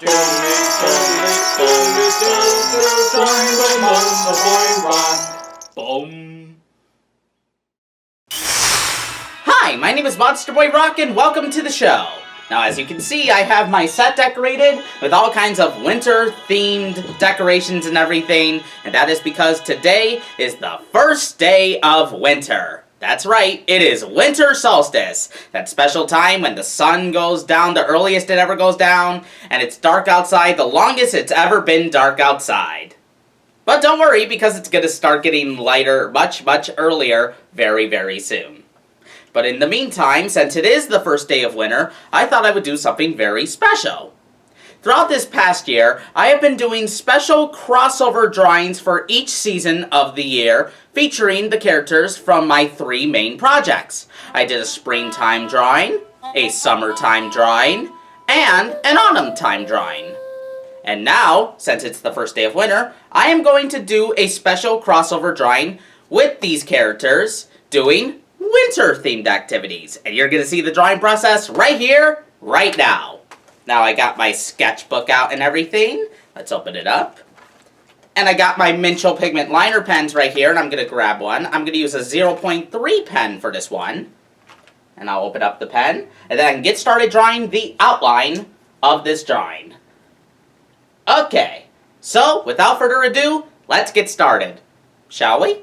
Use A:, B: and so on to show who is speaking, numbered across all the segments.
A: Boom. Hi, my name is Monsterboy Roc and welcome to the show. Now, as you can see, I have my set decorated with all kinds of winter-themed decorations and everything, and that is because today is the first day of winter. That's right, it is Winter Solstice, that special time when the sun goes down the earliest it ever goes down, and it's dark outside the longest it's ever been dark outside. But don't worry, because it's going to start getting lighter much, much earlier very, very soon. But in the meantime, since it is the first day of winter, I thought I would do something very special. Throughout this past year, I have been doing special crossover drawings for each season of the year, featuring the characters from my three main projects. I did a springtime drawing, a summertime drawing, and an autumn time drawing. And now, since it's the first day of winter, I am going to do a special crossover drawing with these characters doing winter-themed activities. And you're going to see the drawing process right here, right now. Now I got my sketchbook out and everything. Let's open it up. And I got my Minchel Pigment liner pens right here, and I'm going to grab one. I'm going to use a 0.3 pen for this one. And I'll open up the pen, and then I can get started drawing the outline of this drawing. Okay, so without further ado, let's get started, shall we?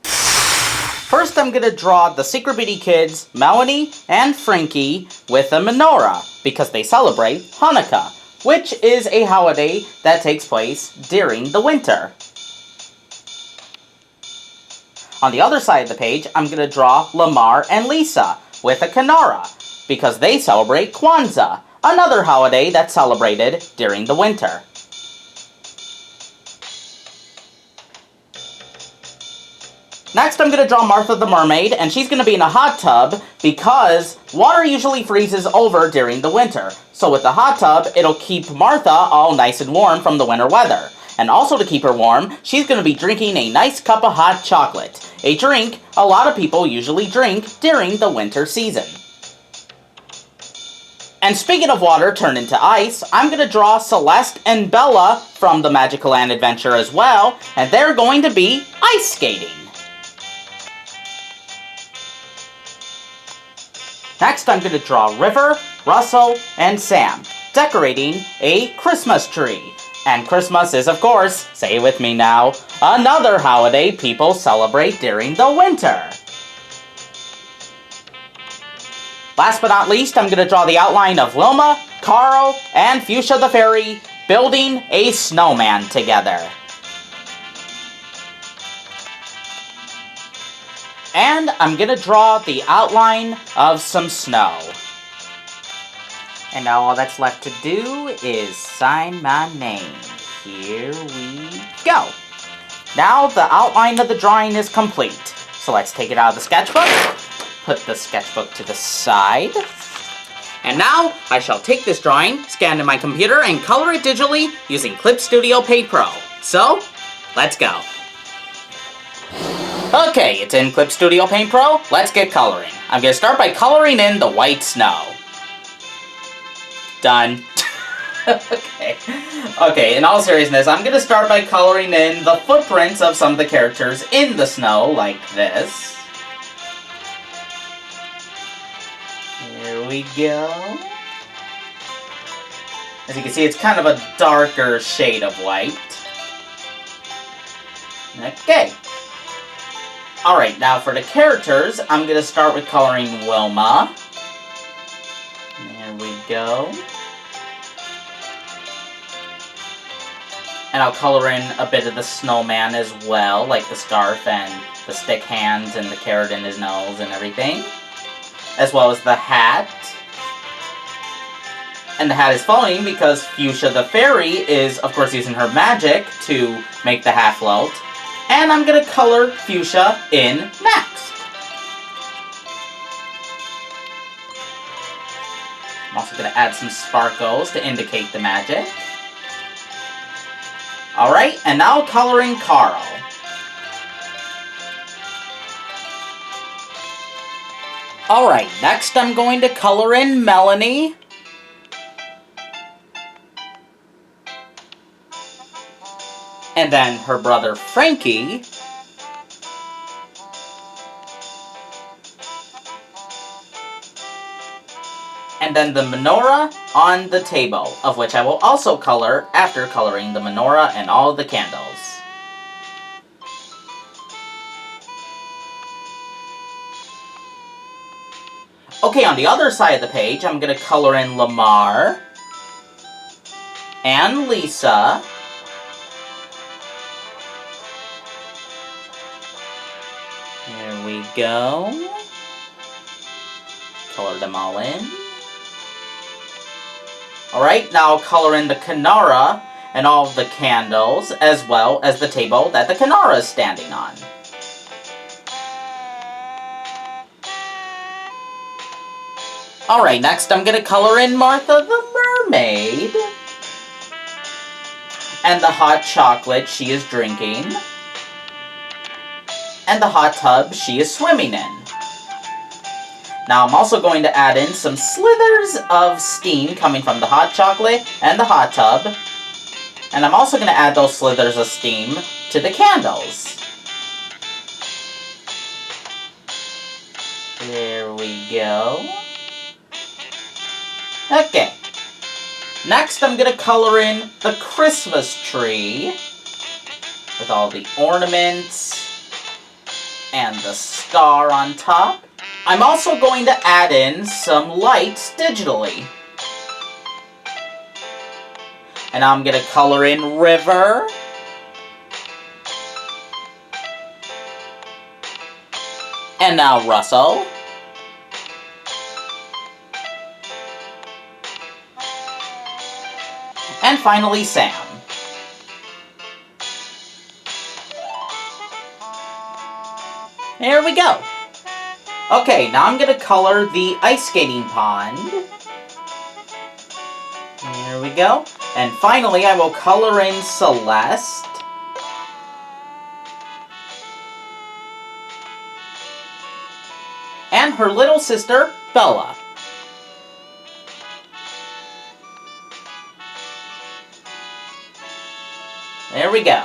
A: First, I'm going to draw the Secret Beauty kids, Melanie and Frankie, with a menorah, because they celebrate Hanukkah, which is a holiday that takes place during the winter. On the other side of the page, I'm going to draw Lamar and Lisa with a Kinara, because they celebrate Kwanzaa, another holiday that's celebrated during the winter. Next, I'm going to draw Martha the Mermaid, and she's going to be in a hot tub because water usually freezes over during the winter. So with the hot tub, it'll keep Martha all nice and warm from the winter weather. And also to keep her warm, she's going to be drinking a nice cup of hot chocolate, a drink a lot of people usually drink during the winter season. And speaking of water turned into ice, I'm going to draw Celeste and Bella from the Magical Land Adventure as well, and they're going to be ice skating. Next, I'm going to draw River, Russell, and Sam, decorating a Christmas tree. And Christmas is, of course, say it with me now, another holiday people celebrate during the winter. Last but not least, I'm going to draw the outline of Wilma, Carl, and Fuchsia the Fairy building a snowman together. And I'm going to draw the outline of some snow. And now all that's left to do is sign my name. Here we go. Now the outline of the drawing is complete. So let's take it out of the sketchbook, put the sketchbook to the side. And now I shall take this drawing, scan it in my computer, and color it digitally using Clip Studio Paint Pro. So, let's go. Okay, it's in Clip Studio Paint Pro. Let's get coloring. I'm going to start by coloring in the white snow. Done. Okay, in all seriousness, I'm going to start by coloring in the footprints of some of the characters in the snow, like this. Here we go. As you can see, it's kind of a darker shade of white. Okay. Alright, now for the characters, I'm going to start with coloring Wilma. There we go. And I'll color in a bit of the snowman as well, like the scarf and the stick hands and the carrot in his nose and everything. As well as the hat. And the hat is floating because Fuchsia the Fairy is, of course, using her magic to make the hat float. And I'm going to color Fuchsia in next. I'm also going to add some sparkles to indicate the magic. Alright, and now coloring Carl. Alright, next I'm going to color in Melanie. And then her brother Frankie. And then the menorah on the table, of which I will also color after coloring the menorah and all the candles. Okay, on the other side of the page, I'm going to color in Lamar and Lisa. There we go. Color them all in. Alright, now I'll color in the Kinara and all of the candles, as well as the table that the Kinara is standing on. Alright, next I'm gonna color in Martha the Mermaid. And the hot chocolate she is drinking. And the hot tub she is swimming in. Now I'm also going to add in some slithers of steam coming from the hot chocolate and the hot tub. And I'm also going to add those slithers of steam to the candles. There we go. Okay. Next I'm going to color in the Christmas tree with all the ornaments and the star on top. I'm also going to add in some lights digitally. And I'm going to color in River. And now Russell. And finally Sam. There we go. Okay, now I'm going to color the ice skating pond. There we go. And finally, I will color in Celeste. And her little sister, Bella. There we go.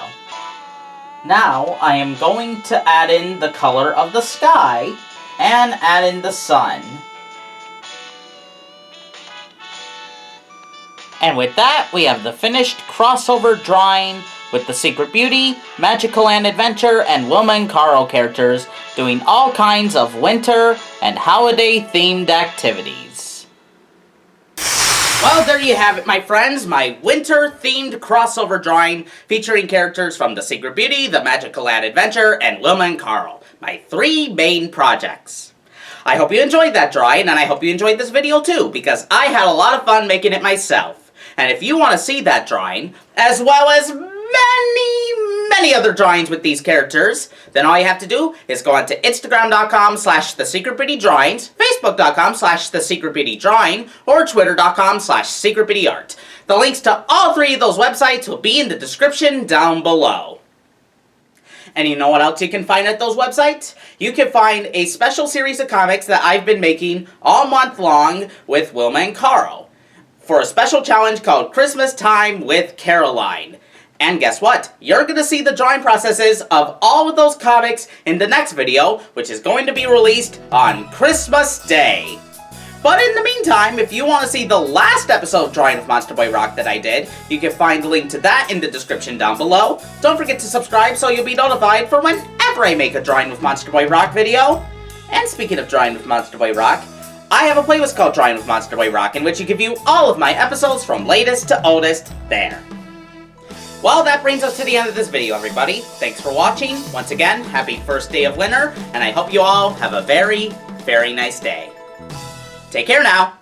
A: Now, I am going to add in the color of the sky and add in the sun. And with that, we have the finished crossover drawing with the Secret Beauty, Magical and Adventure, and Wilma and Carl characters doing all kinds of winter and holiday-themed activities. Well, there you have it, my friends, my winter-themed crossover drawing featuring characters from the Secret Beauty, the Magical and Adventure, and Wilma and Carl. My 3 main projects. I hope you enjoyed that drawing, and I hope you enjoyed this video too, because I had a lot of fun making it myself. And if you want to see that drawing, as well as many other drawings with these characters, then all you have to do is go on to Instagram.com/TheSecretBeautyDrawings, Facebook.com/TheSecretBeautyDrawing, or Twitter.com/SecretBeautyArt. The links to all 3 of those websites will be in the description down below. And you know what else you can find at those websites? You can find a special series of comics that I've been making all month long with Wilma and Carl for a special challenge called Christmas Time with Caroline. And guess what? You're going to see the drawing processes of all of those comics in the next video, which is going to be released on Christmas Day. But in the meantime, if you want to see the last episode of Drawing with Monsterboy Roc that I did, you can find a link to that in the description down below. Don't forget to subscribe so you'll be notified for whenever I make a Drawing with Monsterboy Roc video. And speaking of Drawing with Monsterboy Roc, I have a playlist called Drawing with Monsterboy Roc in which you can view all of my episodes from latest to oldest there. Well, that brings us to the end of this video, everybody. Thanks for watching. Once again, happy first day of winter, and I hope you all have a very, very nice day. Take care now.